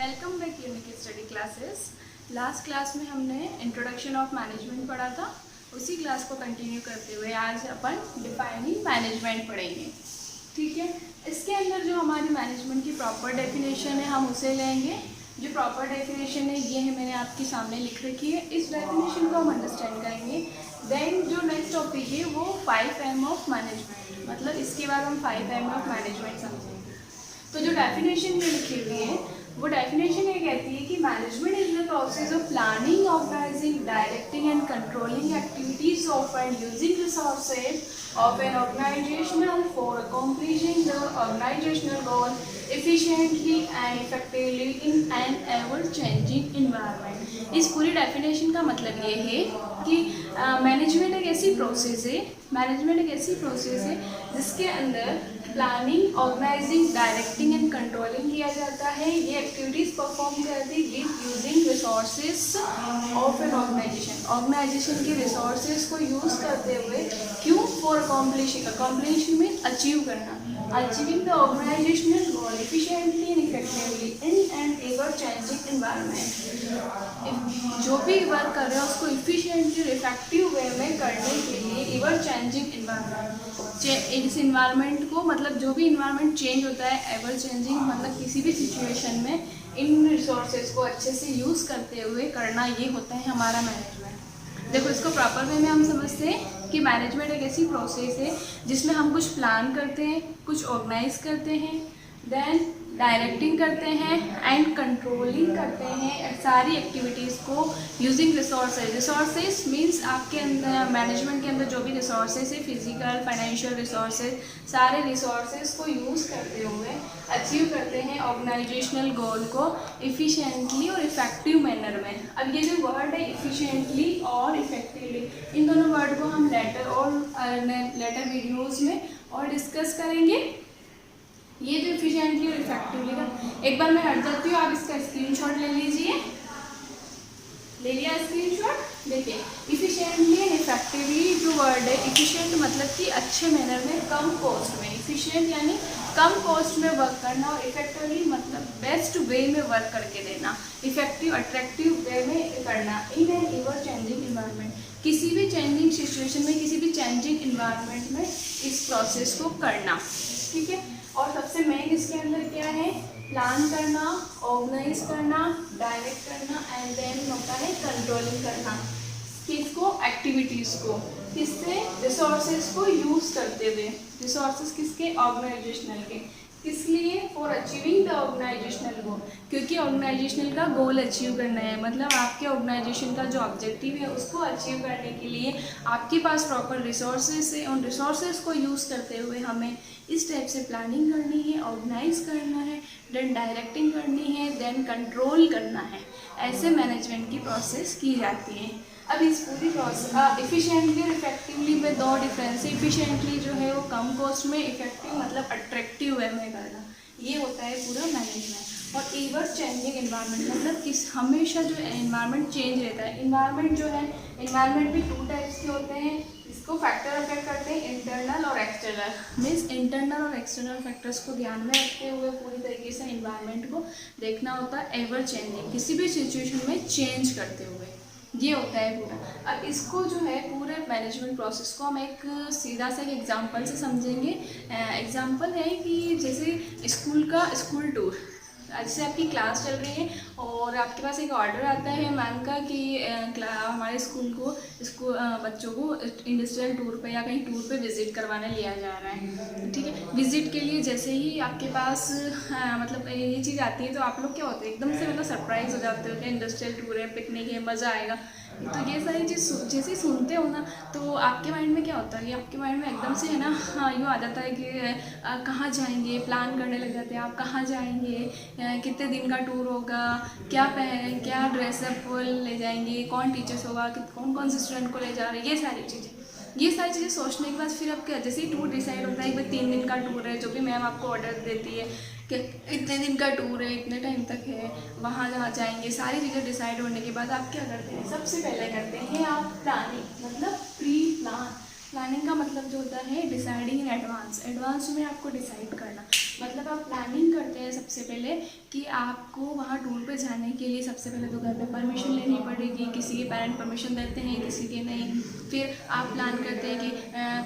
Welcome back unique study classes. Last class में हमने introduction of management पढ़ा था। उसी क्लास को कंटिन्यू करते हुए आज अपन डिफाइनिंग मैनेजमेंट पढ़ेंगे। ठीक है, इसके अंदर जो हमारी मैनेजमेंट की प्रॉपर डेफिनेशन है हम उसे लेंगे। जो प्रॉपर डेफिनेशन है ये है, मैंने आपके सामने लिख रखी है। इस डेफिनेशन को हम अंडरस्टैंड करेंगे। देन जो नेक्स्ट टॉपिक है वो 5M ऑफ मैनेजमेंट, मतलब इसके बाद हम 5M ऑफ मैनेजमेंट समझेंगे। तो जो डेफिनेशन में लिखी हुई है वो डेफिनेशन ये कहती है कि management is the process of planning, organising, directing and controlling activities of and using resources of an organizational for accomplishing the organizational goal efficiently and effectively in an ever-changing environment। इस पूरी definition का मतलब ये है कि management एक ऐसी process है जिसके अंदर planning, organising, directing and controlling किया जाता है। ये एक्टिविटीज़ परफॉर्म करती है with using resources of an organisation के रिसोर्सेज को यूज़ करते हुए। क्यों? फॉर अकॉम्प्लिशिंग में अचीव करना, achieving the organisational goal efficiently and effectively in an ever changing environment. जो भी वर्क कर रहे हैं उसको इफिशिएंटली और इफेक्टिव वे में करने के लिए एवर चेंजिंग एनवायरनमेंट। इस इन्वायरमेंट को, मतलब जो भी इन्वायरमेंट चेंज होता है, एवर चेंजिंग मतलब किसी भी सिचुएशन में इन रिसोर्सेज को अच्छे से यूज़ करते हुए करना, ये होता है हमारा मैनेजमेंट। देखो, इसको प्रॉपर वे में हम समझते हैं कि मैनेजमेंट एक ऐसी प्रोसेस है जिसमें हम कुछ प्लान करते हैं, कुछ ऑर्गेनाइज करते हैं, देन डायरेक्टिंग करते हैं एंड कंट्रोलिंग करते हैं सारी एक्टिविटीज़ को यूजिंग रिसोर्सेज मीन्स आपके अंदर मैनेजमेंट के अंदर जो भी रिसोर्सेज है, फिजिकल, फाइनेंशियल रिसोर्सेज, सारे रिसोर्सेज को यूज़ करते हुए अचीव करते हैं ऑर्गेनाइजेशनल गोल को इफ़िशिएंटली और इफेक्टिव मैनर में। अब ये जो वर्ड है इफ़िशिएंटली और इफेक्टिवली, इन दोनों वर्ड को हम लेटर वीडियोज़ में और डिस्कस करेंगे। ये जो इफिशिएंटली और इफेक्टिवली का, एक बार मैं हट जाती हूँ, आप इसका स्क्रीनशॉट ले लीजिए। ले लिया स्क्रीनशॉट? देखिए, इफिशिएंटली एंड इफेक्टिवली जो वर्ड है, इफिशिएंट मतलब कि अच्छे मैनर में, कम कॉस्ट में। इफिशिएंट यानी कम कॉस्ट में वर्क करना, और इफेक्टिवली मतलब बेस्ट वे में वर्क करके देना, इफेक्टिव अट्रैक्टिव वे में करना इन एन एवर चेंजिंग इन्वायरमेंट। किसी भी चेंजिंग सिचुएशन में, किसी भी चेंजिंग इन्वायरमेंट में इस प्रोसेस को करना। ठीक है, और सबसे मेन इसके अंदर क्या है? प्लान करना, ऑर्गेनाइज करना, डायरेक्ट करना एंड देन होता है कंट्रोलिंग करना। किसको? एक्टिविटीज़ को। किससे? रिसोर्सेज को यूज़ करते हुए। रिसोर्सेज किसके? ऑर्गेनाइजेशनल के। किस लिए? फॉर अचीविंग द ऑर्गेनाइजेशनल गोल, क्योंकि ऑर्गेनाइजेशनल का गोल अचीव करना है, मतलब आपके ऑर्गेनाइजेशन का जो ऑब्जेक्टिव है उसको अचीव करने के लिए आपके पास प्रॉपर रिसोर्सेज है। उन रिसोर्सेज को यूज़ करते हुए हमें इस टाइप से प्लानिंग करनी है, ऑर्गेनाइज करना है, देन डायरेक्टिंग करनी है, देन कंट्रोल करना है। ऐसे मैनेजमेंट की प्रोसेस की जाती है। अब इस पूरी प्रोसेस इफिशिएंटली और इफेक्टिवली में दो डिफरेंस है। इफिशिएंटली जो है वो कम कॉस्ट में, इफेक्टिव मतलब अट्रैक्टिव वे में करना, ये होता है पूरा मैनेजमेंट। और एवर चेंजिंग एनवायरनमेंट मतलब किस, हमेशा जो एनवायरनमेंट चेंज रहता है। एनवायरनमेंट जो है, एनवायरनमेंट भी 2 टाइप्स के होते हैं, इसको फैक्टर अफेक्ट करते हैं, इंटरनल और एक्सटर्नल। मीन्स इंटरनल और एक्सटर्नल फैक्टर्स को ध्यान में रखते हुए पूरी तरीके से एनवायरनमेंट को देखना होता है, एवर चेंजिंग, किसी भी सिचुएशन में चेंज करते हुए, ये होता है पूरा। अब इसको जो है पूरे मैनेजमेंट प्रोसेस को हम एक सीधा सा एक एग्जांपल से समझेंगे। एग्जांपल है कि जैसे स्कूल टूर, जैसे आपकी क्लास चल रही है और आपके पास एक ऑर्डर आता है मैम का कि हमारे स्कूल बच्चों को इंडस्ट्रियल टूर पे या कहीं टूर पे विज़िट करवाने लिया जा रहा है। ठीक है, विज़िट के लिए जैसे ही आपके पास मतलब ये चीज़ आती है तो आप लोग क्या होते हैं, एकदम से मतलब सरप्राइज़ हो जाते हो कि इंडस्ट्रियल टूर है, पिकनिक है, मज़ा आएगा। तो ये सारी चीज़ जैसे ही सुनते हो ना, तो आपके माइंड में क्या होता है, ये आपके माइंड में एकदम से है ना, यूँ आ जाता है कि कहाँ जाएंगे, प्लान करने लग जाते हैं आप, कहाँ जाएंगे, कितने दिन का टूर होगा, क्या ड्रेसअप ले जाएंगे, कौन टीचर्स होगा, कौन से स्टूडेंट को ले जा रहे हैं, ये सारी चीज़ें सोचने के बाद फिर अब क्या, जैसे ही टूर डिसाइड होता है कि भाई 3 दिन का टूर है, जो भी मैम आपको ऑर्डर देती है कि इतने दिन का टूर है, इतने टाइम तक है, वहाँ जहाँ जाएंगे, सारी चीज़ें डिसाइड होने के बाद आप क्या करते हैं? सबसे पहले करते हैं आप प्लानिंग, मतलब प्री प्लान। प्लानिंग का मतलब जो होता है डिसाइडिंग इन एडवांस, एडवांस में आपको डिसाइड करना, मतलब आप प्लानिंग करते हैं सबसे पहले कि आपको वहाँ टूर पे जाने के लिए सबसे पहले तो घर पे परमिशन लेनी पड़ेगी, किसी के पेरेंट परमिशन देते हैं, किसी के नहीं। फिर आप प्लान करते हैं कि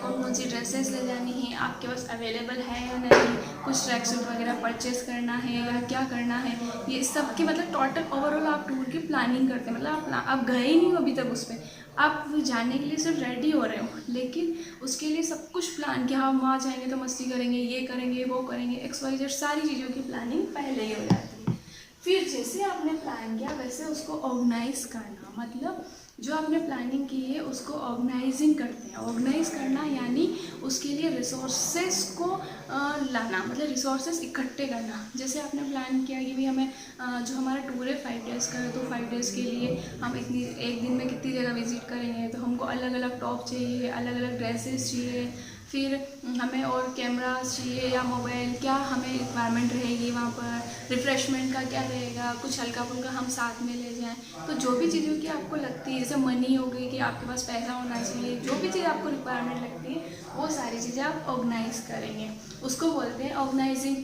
कौन कौन सी ड्रेसेस ले जानी है, आपके पास अवेलेबल है या नहीं, कुछ ट्रैक सूट वगैरह परचेस करना है या क्या करना है, ये सब की मतलब टोटल ओवरऑल आप टूर की प्लानिंग करते हैं। मतलब आप गए ही नहीं हो अभी तक उस पर, आप जाने के लिए सिर्फ रेडी हो रहे हो, लेकिन उसके लिए सब कुछ प्लान किया, हम वहाँ जाएंगे तो मस्ती करेंगे, ये करेंगे वो करेंगे, XYZ सारी चीज़ों की प्लानिंग पहले ही हो जाती है। फिर जैसे आपने प्लान किया वैसे उसको ऑर्गेनाइज करना, मतलब जो आपने प्लानिंग की है उसको ऑर्गेनाइजिंग करते हैं। ऑर्गेनाइज करना यानी उसके लिए रिसोर्सेस को लाना, मतलब रिसोर्सेस इकट्ठे करना। जैसे आपने प्लान किया कि भाई हमें जो हमारा टूर है 5 डेज़ का है, तो 5 डेज़ के लिए हम इतनी एक दिन में कितनी जगह विजिट करेंगे, तो हमको अलग अलग टॉप चाहिए, अलग अलग ड्रेसेस चाहिए, फिर हमें और कैमरास चाहिए या मोबाइल, क्या हमें रिक्वायरमेंट रहेगी वहाँ पर, रिफ़्रेशमेंट का क्या रहेगा, कुछ हल्का फुल्का हम साथ में ले जाएं। तो जो भी चीज़ों की आपको लगती है, जैसे मनी हो गई कि आपके पास पैसा होना चाहिए, जो भी चीज़ आपको रिक्वायरमेंट लगती है वो सारी चीज़ें आप ऑर्गेनाइज करेंगे, उसको बोलते हैं ऑर्गेनाइजिंग।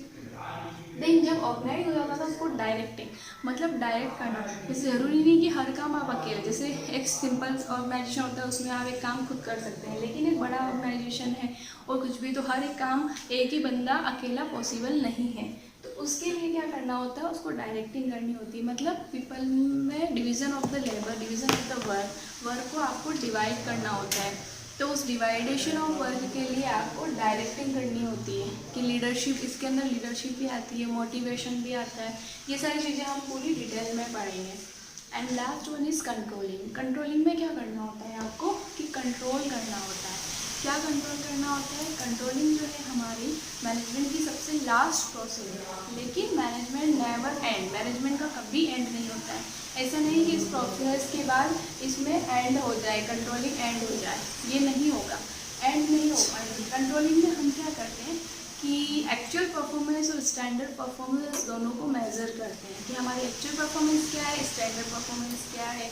देन जब ऑर्गेनाइज हो जाता था उसको डायरेक्टिंग, मतलब डायरेक्ट करना। जैसे ज़रूरी नहीं कि हर काम आप अकेले, जैसे एक सिंपल ऑर्गेनाइजेशन होता है उसमें आप एक काम खुद कर सकते हैं, लेकिन एक बड़ा ऑर्गेनाइजेशन है और कुछ भी, तो हर एक काम एक ही बंदा अकेला पॉसिबल नहीं है। तो उसके लिए क्या करना होता है, उसको डायरेक्टिंग करनी होती है। मतलब पीपल में division of the labour, division of the work को आपको डिवाइड करना होता है। तो उस डिवाइडेशन ऑफ वर्क के लिए आपको डायरेक्टिंग करनी होती है कि लीडरशिप, इसके अंदर लीडरशिप भी आती है, मोटिवेशन भी आता है, ये सारी चीज़ें हम पूरी डिटेल में पढ़ेंगे। And last one is controlling. Controlling में क्या करना होता है आपको कि कंट्रोल करना होता है। क्या कंट्रोल करना होता है? कंट्रोलिंग जो है हमारी मैनेजमेंट की सबसे लास्ट प्रोसेस है, लेकिन मैनेजमेंट नेवर एंड, मैनेजमेंट का कभी एंड नहीं होता है। ऐसा नहीं कि इस प्रोसेस के बाद इसमें एंड हो जाए, कंट्रोलिंग एंड हो जाए, ये नहीं होगा, एंड नहीं हो पाएगी। कंट्रोलिंग में हम क्या करते हैं कि एक्चुअल परफॉर्मेंस और स्टैंडर्ड परफॉर्मेंस दोनों को मेज़र करते हैं कि हमारी एक्चुअल परफॉर्मेंस क्या है, स्टैंडर्ड परफॉर्मेंस क्या है।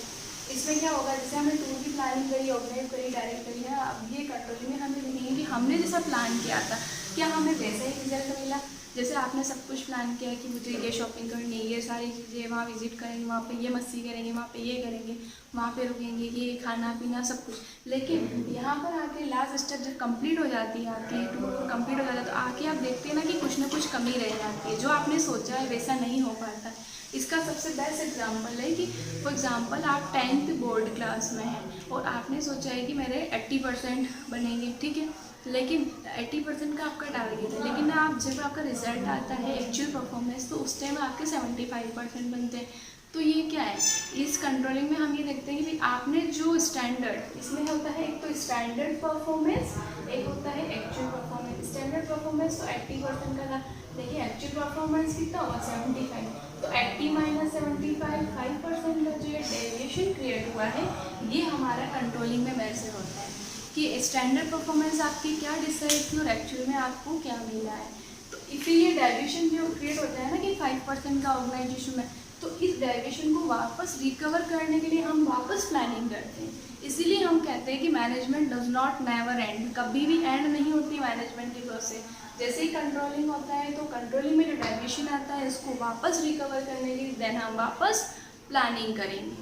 इसमें क्या होगा, जैसे हमने टूर की प्लानिंग करी, ऑर्गेनाइज करी, डायरेक्ट करी है, अब ये कंट्रोलिंग में हमें देखेंगे कि हमने जैसा प्लान किया था क्या हमें वैसा ही रिजल्ट मिला। जैसे आपने सब कुछ प्लान किया कि मुझे ये शॉपिंग करनी है, ये सारी चीज़ें, वहाँ विजिट करेंगे, वहाँ पे ये मस्ती करेंगे, वहाँ पे ये करेंगे, वहाँ पे रुकेंगे, ये खाना पीना सब कुछ, लेकिन यहाँ पर आके लास्ट स्टेप जब कंप्लीट हो जाती है, आपकी टूर कंप्लीट हो जाता है, तो आके आप देखते हैं ना कि कुछ ना कुछ कमी रह जाती है, जो आपने सोचा है वैसा नहीं हो पाता। इसका सबसे बेस्ट एग्जांपल है कि फॉर एग्जांपल आप 10th बोर्ड क्लास में हैं और आपने सोचा है कि मेरे 80% बनेंगे, ठीक है, लेकिन 80% का आपका टारगेट है, लेकिन आप जब आपका रिजल्ट आता है एक्चुअल परफॉर्मेंस, तो उस टाइम आपके 75% बनते हैं। तो ये क्या है, इस कंट्रोलिंग में हम ये देखते हैं कि आपने जो स्टैंडर्ड, इसमें होता है एक तो स्टैंडर्ड परफॉर्मेंस, एक होता है एक्चुअल परफॉर्मेंस। स्टैंडर्ड परफॉर्मेंस तो 80% का था, देखिए एक्चुअल परफॉर्मेंस कितना होगा 75, तो 80 माइनस 75, 5% का जो ये डेविएशन क्रिएट हुआ है, ये हमारा कंट्रोलिंग में मेजर होता है कि स्टैंडर्ड परफॉर्मेंस आपकी क्या डिसाइड थी और एक्चुअल में आपको क्या मिला है। तो इसीलिए डेविएशन जो क्रिएट होता है ना कि 5% का ऑर्गेनाइजेशन में, तो इस डेविएशन को वापस रिकवर करने के लिए हम वापस प्लानिंग करते हैं। इसीलिए हम कहते हैं कि management does not never and, कभी भी एंड नहीं होती मैनेजमेंट की प्रोसेस। जैसे ही कंट्रोलिंग होता है तो कंट्रोलिंग में जो डेविएशन आता है इसको वापस रिकवर करने के लिए देन हम वापस प्लानिंग करेंगे,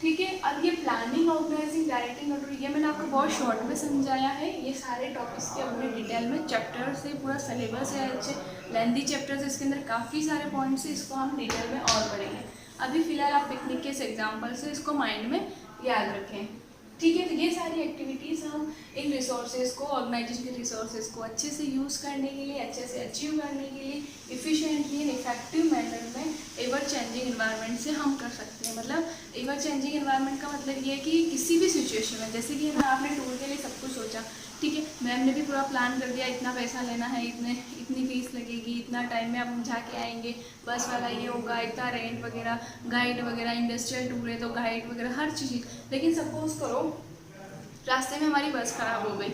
ठीक है। अब ये प्लानिंग, ऑर्गेनाइजिंग, डायरेक्टिंग, कंट्रोल, ये मैंने आपको बहुत शॉर्ट में समझाया है। ये सारे टॉपिक्स के अपने डिटेल में चैप्टर से पूरा सिलेबस है, अच्छे लेंथी चैप्टर्स, इसके अंदर काफ़ी सारे पॉइंट्स हैं, इसको हम डिटेल में और पढ़ेंगे। अभी फ़िलहाल आप पिकनिक के इस एग्जाम्पल से इसको माइंड में याद रखें, ठीक है। तो ये सारी एक्टिविटीज़ हम इन रिसोर्सेज को, ऑर्गेनाइजेशन के रिसोर्सेज को अच्छे से यूज़ करने के लिए, अच्छे से अचीव करने के लिए, इफ़िशिएंटली एंड इफेक्टिव मैनर में एवर चेंजिंग इन्वायरमेंट से हम कर सकते हैं। मतलब एवर चेंजिंग इन्वायरमेंट का मतलब ये है कि किसी भी सिचुएशन में, जैसे कि आपने टूर के लिए सब कुछ सोचा, ठीक है, मैम ने भी पूरा प्लान कर दिया, इतना पैसा लेना है, इतनी फीस लगेगी, इतना टाइम में आप जाके आएंगे, बस वाला ये होगा, इतना रेंट वगैरह, गाइड वगैरह, इंडस्ट्रियल टूर है तो गाइड वगैरह हर चीज़। लेकिन सपोज करो रास्ते में हमारी बस ख़राब हो गई,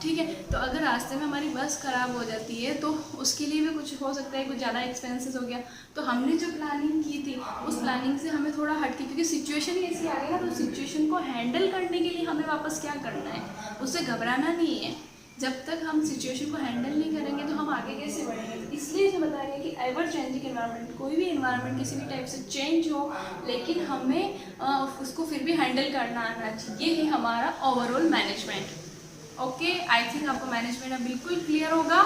ठीक है, तो अगर रास्ते में हमारी बस ख़राब हो जाती है तो उसके लिए भी कुछ हो सकता है, कुछ ज़्यादा एक्सपेंसेस हो गया। तो हमने जो प्लानिंग की थी उस प्लानिंग प्लानिंग से हमें थोड़ा हटके, क्योंकि सिचुएशन ही ऐसी आ गई ना, तो सिचुएशन को हैंडल करने के लिए हमें वापस क्या करना है, उससे घबराना नहीं है। जब तक हम सिचुएशन को हैंडल नहीं करेंगे तो हम आगे कैसे बढ़ेंगे। तो इसलिए जो बता रही है कि एवर चेंजिंग एनवायरनमेंट, कोई भी एनवायरनमेंट किसी भी टाइप से चेंज हो, लेकिन हमें उसको फिर भी हैंडल करना आना चाहिए। ये है हमारा overall management. Okay, I think आपको मैनेजमेंट अब बिल्कुल क्लियर होगा।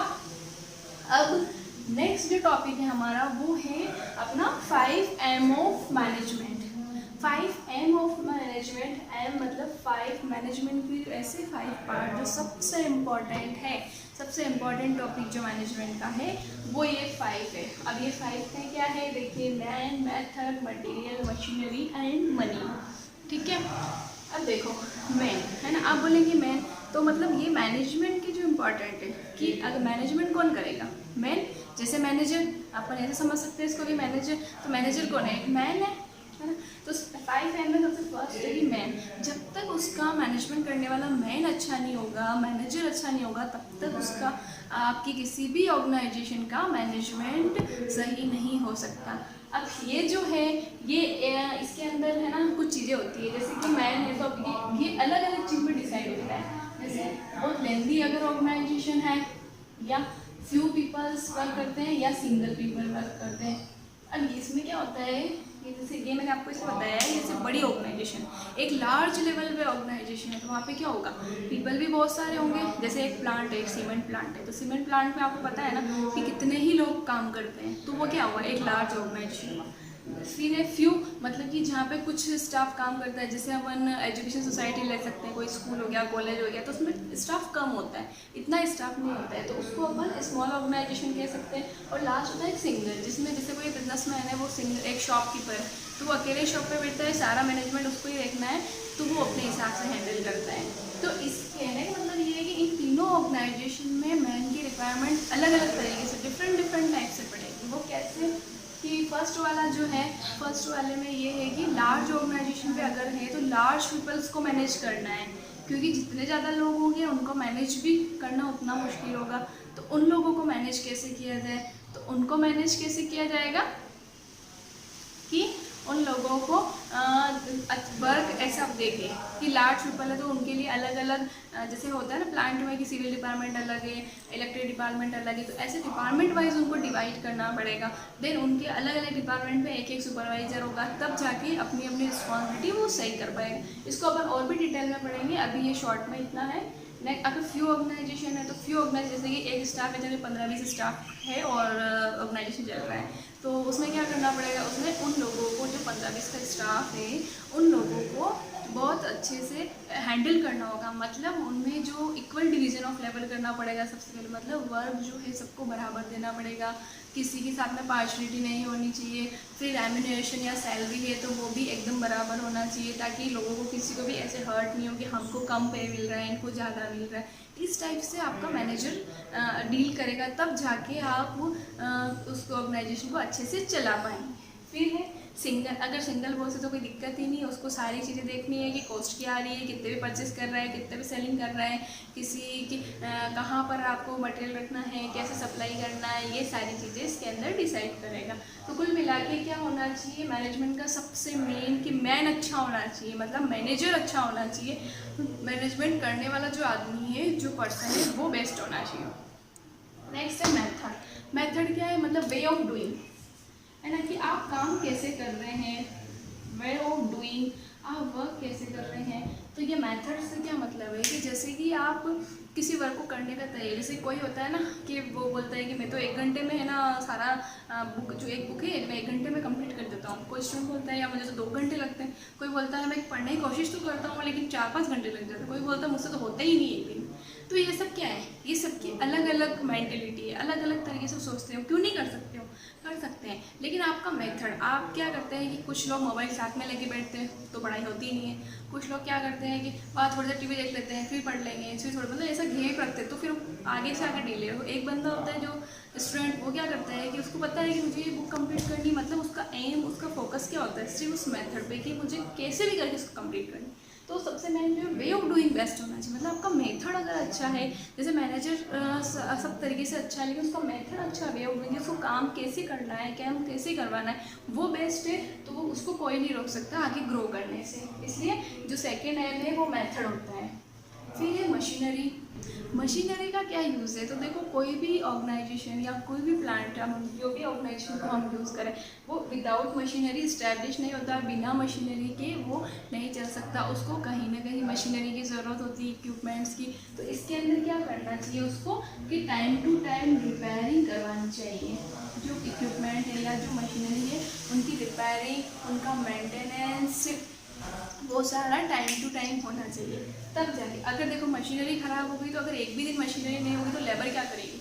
अब नेक्स्ट जो टॉपिक है हमारा वो है अपना 5M of management. 5M of management, M मतलब 5, मैनेजमेंट की ऐसे 5 पार्ट जो सबसे इम्पॉर्टेंट है। सबसे इम्पॉर्टेंट टॉपिक जो मैनेजमेंट का है वो ये 5 है। अब ये 5 में क्या है देखिए, man, method, material, machinery and money. ठीक है, अब देखो मैन है ना, आप बोलेंगे मैन तो मतलब ये मैनेजमेंट की जो इम्पॉर्टेंट है कि अगर मैनेजमेंट कौन करेगा, मैन। जैसे मैनेजर अपन ऐसे समझ सकते हैं इसको कि मैनेजर, तो मैनेजर कौन है, एक मैन है ना। तो 5M में सबसे फर्स्ट है कि मैन। जब तक उसका मैनेजमेंट करने वाला मैन अच्छा नहीं होगा, मैनेजर अच्छा नहीं होगा, तब तक उसका आपकी किसी भी ऑर्गेनाइजेशन का मैनेजमेंट सही नहीं हो सकता। अब ये जो है ये इसके अंदर है ना कुछ चीज़ें होती है, जैसे कि मैन है तो ये अलग अलग चीज़ पर डिसाइड होता है। जैसे बहुत लेंदी अगर ऑर्गेनाइजेशन है, या फ्यू पीपल्स वर्क करते हैं, या सिंगल पीपल वर्क करते हैं। अब इसमें क्या होता है, ये जैसे ये मैंने आपको इसमें बताया है, जैसे बड़ी ऑर्गेनाइजेशन, एक लार्ज लेवल पे ऑर्गेनाइजेशन है, तो वहाँ पे क्या होगा, पीपल भी बहुत सारे होंगे। जैसे एक प्लांट है, एक सीमेंट प्लांट है, तो सीमेंट प्लांट में आपको पता है ना कि कितने ही लोग काम करते हैं, तो वो क्या हुआ, एक लार्ज ऑर्गेनाइजेशन हुआ। फिर है फ्यू, मतलब कि जहाँ पे कुछ स्टाफ काम करता है, जैसे अपन एजुकेशन सोसाइटी ले सकते हैं, कोई स्कूल हो गया, कॉलेज हो गया, तो उसमें स्टाफ कम होता है, इतना स्टाफ नहीं होता है, तो उसको अपन स्मॉल ऑर्गेनाइजेशन कह सकते हैं। और लास्ट होता है एक सिंगल, जिसमें जैसे कोई बिजनेसमैन है, वो सिंगल एक शॉपकीपर है, तो वो अकेले शॉप पे बैठता है, सारा मैनेजमेंट उसको ही देखना है, तो वो अपने हिसाब से हैंडल करता है। तो इस कहने का मतलब ये है कि इन तीनों ऑर्गेनाइजेशन में मैन की रिक्वायरमेंट अलग अलग तरीके से डिफरेंट टाइप से पड़ेगी। वो कैसे कि फर्स्ट वाला जो है, फर्स्ट वाले में ये है कि लार्ज ऑर्गेनाइजेशन पे अगर है तो लार्ज पीपल्स को मैनेज करना है, क्योंकि जितने ज़्यादा लोग होंगे उनको मैनेज भी करना उतना मुश्किल होगा। तो उन लोगों को मैनेज कैसे किया जाए, तो उनको मैनेज कैसे किया जाएगा कि उन लोगों को वर्क ऐसा आप देखें कि लार्ज पीपल है तो उनके लिए अलग अलग, जैसे होता है ना प्लांट में कि सिविल डिपार्टमेंट अलग है, इलेक्ट्रिक डिपार्टमेंट अलग है, तो ऐसे डिपार्टमेंट वाइज उनको डिवाइड करना पड़ेगा। देन उनके अलग अलग डिपार्टमेंट में एक एक सुपरवाइजर होगा, तब जाके अपनी अपनी रिस्पॉन्सिबिलिटी वो सही कर पाएगा। इसको अपन और भी डिटेल में पढ़ेंगे, अभी ये शॉर्ट में इतना है। नेक्स्ट अगर फ्यू ऑर्गेनाइजेशन है तो फ्यू ऑर्गेनाइजेशन जैसे कि एक स्टाफ है, जैसे 15-20 स्टाफ है और ऑर्गेनाइजेशन चल रहा है, तो उसमें क्या करना पड़ेगा, उसमें उन लोगों को जो 15-20 का स्टाफ है उन लोगों को बहुत अच्छे से हैंडल करना होगा। मतलब उनमें जो इक्वल डिवीजन ऑफ लेवल करना पड़ेगा सबसे पहले, मतलब वर्क जो है सबको बराबर देना पड़ेगा, किसी के साथ में पार्शलिटी नहीं होनी चाहिए। फिर रेम्यूनरेशन या सैलरी है तो वो भी एकदम बराबर होना चाहिए, ताकि लोगों को किसी को भी ऐसे हर्ट नहीं हो कि हमको कम पे मिल रहा है, इनको ज़्यादा मिल रहा है। इस टाइप से आपका मैनेजर डील करेगा, तब जाके आप उस ऑर्गेनाइजेशन को अच्छे से चला पाएंगे। फिर है सिंगल, अगर सिंगल बॉस है तो कोई दिक्कत ही नहीं है, उसको सारी चीज़ें देखनी है कि कॉस्ट क्या आ रही है, कितने भी परचेस कर रहा है, कितने भी सेलिंग कर रहा है, किसी की कहाँ पर आपको मटेरियल रखना है, कैसे सप्लाई करना है, ये सारी चीज़ें इसके अंदर डिसाइड करेगा। तो कुल मिला के क्या होना चाहिए मैनेजमेंट का सबसे मेन कि मैन अच्छा होना चाहिए, मतलब मैनेजर अच्छा होना चाहिए। मैनेजमेंट करने वाला जो आदमी है, जो पर्सन है, वो बेस्ट होना चाहिए। नेक्स्ट है मेथड। मेथड क्या है, मतलब वे ऑफ डूइंग, है ना, कि आप काम कैसे कर रहे हैं, वे ऑफ डूइंग, आप वर्क कैसे कर रहे हैं। तो ये मेथड से क्या मतलब है कि जैसे कि आप किसी वर्क को करने का तरीका, जैसे कोई होता है ना कि वो बोलता है कि मैं तो 1 घंटे में है ना सारा बुक जो एक बुक है मैं 1 घंटे में कंप्लीट कर देता हूँ। कोई स्टूडेंट बोलता है या मुझे तो 2 घंटे लगते हैं। कोई बोलता है मैं पढ़ने की कोशिश तो करता हूँ लेकिन 4-5 घंटे लग जाते हैं। कोई बोलता है मुझसे तो होता ही नहीं एक दिन। तो ये सब क्या है, ये सबकी अलग अलग मेंटेलिटी है, अलग अलग तरीके से सोचते हो। क्यों नहीं कर सकते हो, कर सकते हैं, लेकिन आपका मेथड, आप क्या करते हैं कि कुछ लोग मोबाइल साथ में लेके बैठते हैं तो पढ़ाई होती ही नहीं है। कुछ लोग क्या करते हैं कि बाद थोड़ी देर टीवी देख लेते हैं, फिर पढ़ लेंगे, फिर थोड़ा मतलब ऐसा घेप रखते हैं, तो फिर आगे से आगे डिले हो। एक बंदा होता है जो स्टूडेंट, वो क्या करता है कि उसको पता है कि मुझे ये बुक कंप्लीट करनी, मतलब उसका एम, उसका फोकस क्या होता है सिर्फ उस मेथड पे कि मुझे कैसे भी करके उसको कंप्लीट करनी। तो सबसे मेन जो वे ऑफ डूइंग बेस्ट होना चाहिए, मतलब आपका मेथड अगर अच्छा है, जैसे मैनेजर सब तरीके से अच्छा है लेकिन उसका मेथड अच्छा, वे ऑफ डूइंग, उसको काम कैसे करना है, काम कैसे करवाना है, वो बेस्ट है, तो वो उसको कोई नहीं रोक सकता आगे ग्रो करने से। इसलिए जो सेकेंड एम है वो मेथड होता है। फिर है मशीनरी। मशीनरी का क्या यूज़ है, तो देखो कोई भी ऑर्गेनाइजेशन या कोई भी प्लांट, हम जो भी ऑर्गेनाइजेशन को हम यूज़ करें वो विदाउट मशीनरी इस्टेब्लिश नहीं होता, बिना मशीनरी के वो नहीं चल सकता। उसको कहीं ना कहीं मशीनरी की ज़रूरत होती है, इक्विपमेंट्स की। तो इसके अंदर क्या करना चाहिए उसको कि टाइम टू टाइम रिपेयरिंग करवानी चाहिए। जो इक्विपमेंट है या जो मशीनरी है उनकी रिपेयरिंग, उनका मेंटेनेंस, वो सारा टाइम टू टाइम होना चाहिए, तब जाके। अगर देखो मशीनरी ख़राब हो गई तो अगर एक भी दिन मशीनरी नहीं होगी तो लेबर क्या करेगी।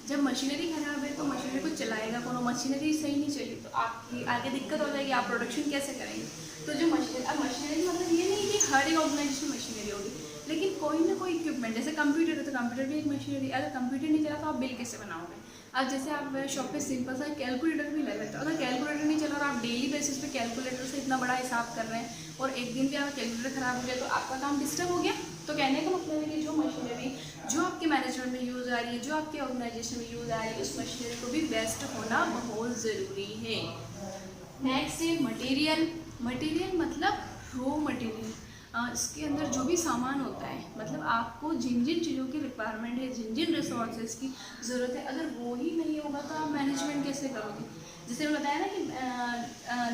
जब मशीनरी ख़राब है तो मशीनरी को चलाएगा कौन, मशीनरी सही नहीं चली तो आपकी आगे दिक्कत हो जाएगी, आप प्रोडक्शन कैसे करेंगे। तो जो मशीनरी, अब मशीनरी मतलब ये नहीं कि हर एक ऑर्गेनाइजेशन मशीनरी होगी, लेकिन कोई ना कोई इक्विपमेंट, जैसे कंप्यूटर है तो कंप्यूटर भी एक मशीनरी। अगर कंप्यूटर नहीं चला तो आप बिल कैसे बनाओगे। अब जैसे आप शॉप पे सिंपल सा कैलकुलेटर भी ले लेते हो, अगर कैलकुलेटर नहीं चला और आप डेली बेसिस पे कैलकुलेटर से इतना बड़ा हिसाब कर रहे हैं और एक दिन भी आपका कैलकुलेटर ख़राब हो गया तो आपका काम डिस्टर्ब हो गया। तो कहने का मतलब है कि जो मशीनरी जो आपके मैनेजमेंट में यूज़ आ रही है, जो आपके ऑर्गेनाइजेशन में यूज़ आ रही है, उस मशीनरी को भी बेस्ट होना बहुत ज़रूरी है। नेक्स्ट है मटेरियल। मटेरियल मतलब रॉ मटेरियल। इसके अंदर जो भी सामान होता है, मतलब आपको जिन जिन चीज़ों की रिक्वायरमेंट है, जिन जिन रिसोर्सेज की ज़रूरत है, अगर वो ही नहीं होगा तो आप मैनेजमेंट कैसे करोगे। जैसे मैंने बताया ना कि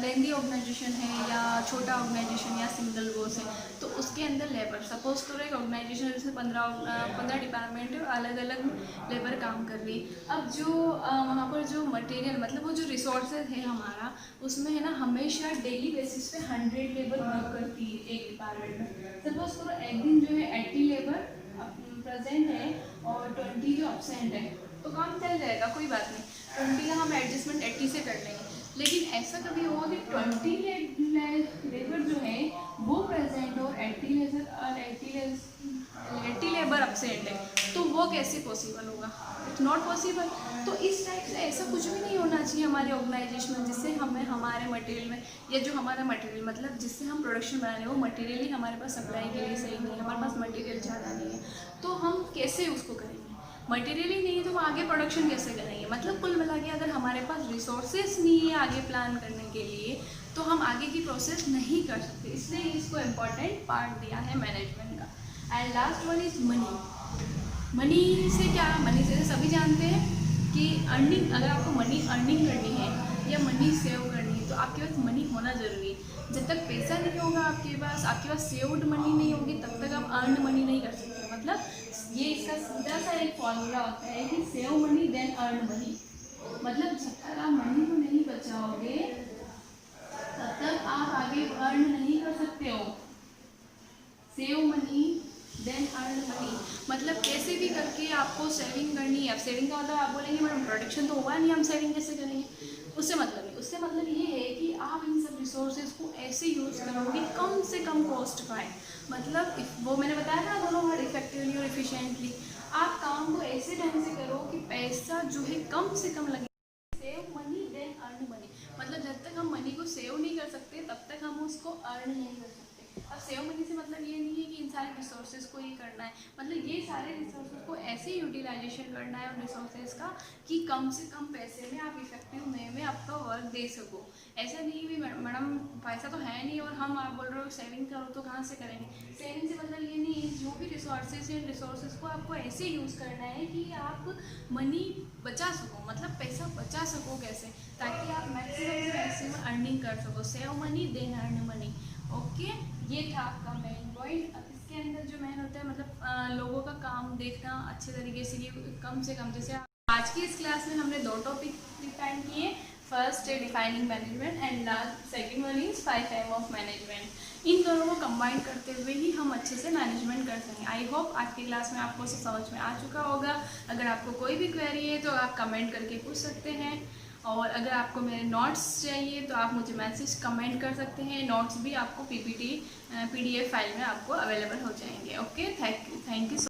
लेंदी ऑर्गेनाइजेशन है या छोटा ऑर्गेनाइजेशन या सिंगल बोस है, तो उसके अंदर लेबर, सपोज करो एक ऑर्गेनाइजेशन जिसमें 15 डिपार्टमेंट है, अलग अलग लेबर काम कर रही है। अब जो वहाँ पर जो मटेरियल मतलब वो जो रिसोर्सेज है हमारा, उसमें है ना हमेशा डेली बेसिस पे 100 लेबर वर्क करती है एक डिपार्टमेंट में। सपोज करो एक दिन जो है 80 लेबर प्रेजेंट है और 20 जो अपसेंट है, तो काम चल जाएगा, कोई बात नहीं। 20 का हम एडजस्टमेंट 80 से कर लेंगे। लेकिन ऐसा कभी होगा कि 20 लेबर जो है वो प्रेजेंट और 80 लेबर अपसेंट है, तो वो कैसे पॉसिबल होगा। It's not possible. तो इस टाइप से ऐसा कुछ भी नहीं होना चाहिए हमारे ऑर्गेनाइजेशन में जिससे हमें हमारे मटेरियल में, या जो हमारा मटेरियल मतलब जिससे हम प्रोडक्शन बना रहे हैं वो मटेरियल ही हमारे पास सप्लाई के लिए सही नहीं है, हमारे पास मटेरियल ज़्यादा नहीं है, तो हम कैसे उसको करेंगे। मटेरियल ही नहीं है तो हम आगे प्रोडक्शन कैसे करेंगे। मतलब कुल मिला के अगर हमारे पास रिसोर्सेज नहीं है आगे प्लान करने के लिए, तो हम आगे की प्रोसेस नहीं कर सकते। इसलिए इसको इम्पॉर्टेंट पार्ट दिया है मैनेजमेंट का। And last one is money. Money से क्या, मनी से सभी जानते हैं कि अर्निंग, अगर आपको मनी अर्निंग करनी है या मनी सेव करनी है तो आपके पास मनी होना ज़रूरी है। जब तक पैसा नहीं होगा आपके पास सेव्ड मनी नहीं होगी, तब तक आप अर्न मनी नहीं कर सकते। मतलब ये इसका सीधा सा एक फॉर्मूला होता है कि save money then earn money. मतलब जब तक आप मनी को नहीं बचाओगे तब तक आप आगे अर्न नहीं कर सकते हो। Save money then earn money मतलब कैसे भी करके आपको सेविंग करनी है। अब सेविंग का मतलब आप बोलेंगे मैडम प्रोडक्शन तो हुआ नहीं, हम सेविंग कैसे करेंगे। उससे मतलब नहीं, उससे मतलब ये है कि आप इन सब रिसोर्सेज को ऐसे यूज़ करोगे कम से कम कॉस्ट का है। मतलब वो मैंने बताया ना दोनों वर्ड, इफेक्टिवली और एफिशिएंटली। आप काम को ऐसे ढंग से करो कि पैसा जो है कम से कम लगे। Save money then earn money मतलब जब तक हम मनी को सेव नहीं कर सकते तब तक हम उसको अर्न नहीं कर सकते। अब सेव मनी से मतलब ये नहीं है कि इन सारे रिसोर्सेज को ही करना है, मतलब ये सारे रिसोर्सेज को ऐसे यूटिलाइजेशन करना है उन रिसोर्सेज का कि कम से कम पैसे में आप इफेक्टिव वे में आपका वर्क दे सको। ऐसा नहीं भी मैडम पैसा तो है नहीं और हम आप बोल रहे हो सेविंग करो तो कहाँ से करेंगे। सेविंग से मतलब ये नहीं है, जो भी रिसोर्सेज है रिसोर्सेज को आपको ऐसे यूज़ करना है कि आप मनी बचा सको, मतलब पैसा बचा सको कैसे, ताकि आप मैक्सिमम से मैक्सिमम अर्निंग कर सको। Save money then earn money. Okay, ये था आपका मेन पॉइंट। अब इसके अंदर जो मेन होता है मतलब लोगों का काम देखना अच्छे तरीके से, ये कम से कम। जैसे आज की इस क्लास में हमने 2 टॉपिक डिफाइन किए। फर्स्ट है defining management and last second one is 5 M of management. इन दोनों को कंबाइन करते हुए ही हम अच्छे से मैनेजमेंट कर सकें। आई होप आज की क्लास में आपको सब समझ में आ चुका होगा। अगर आपको कोई भी क्वेरी है तो आप कमेंट करके पूछ सकते हैं, और अगर आपको मेरे नोट्स चाहिए तो आप मुझे मैसेज कमेंट कर सकते हैं। नोट्स भी आपको पीपीटी PDF फाइल में आपको अवेलेबल हो जाएंगे। Okay, thank you.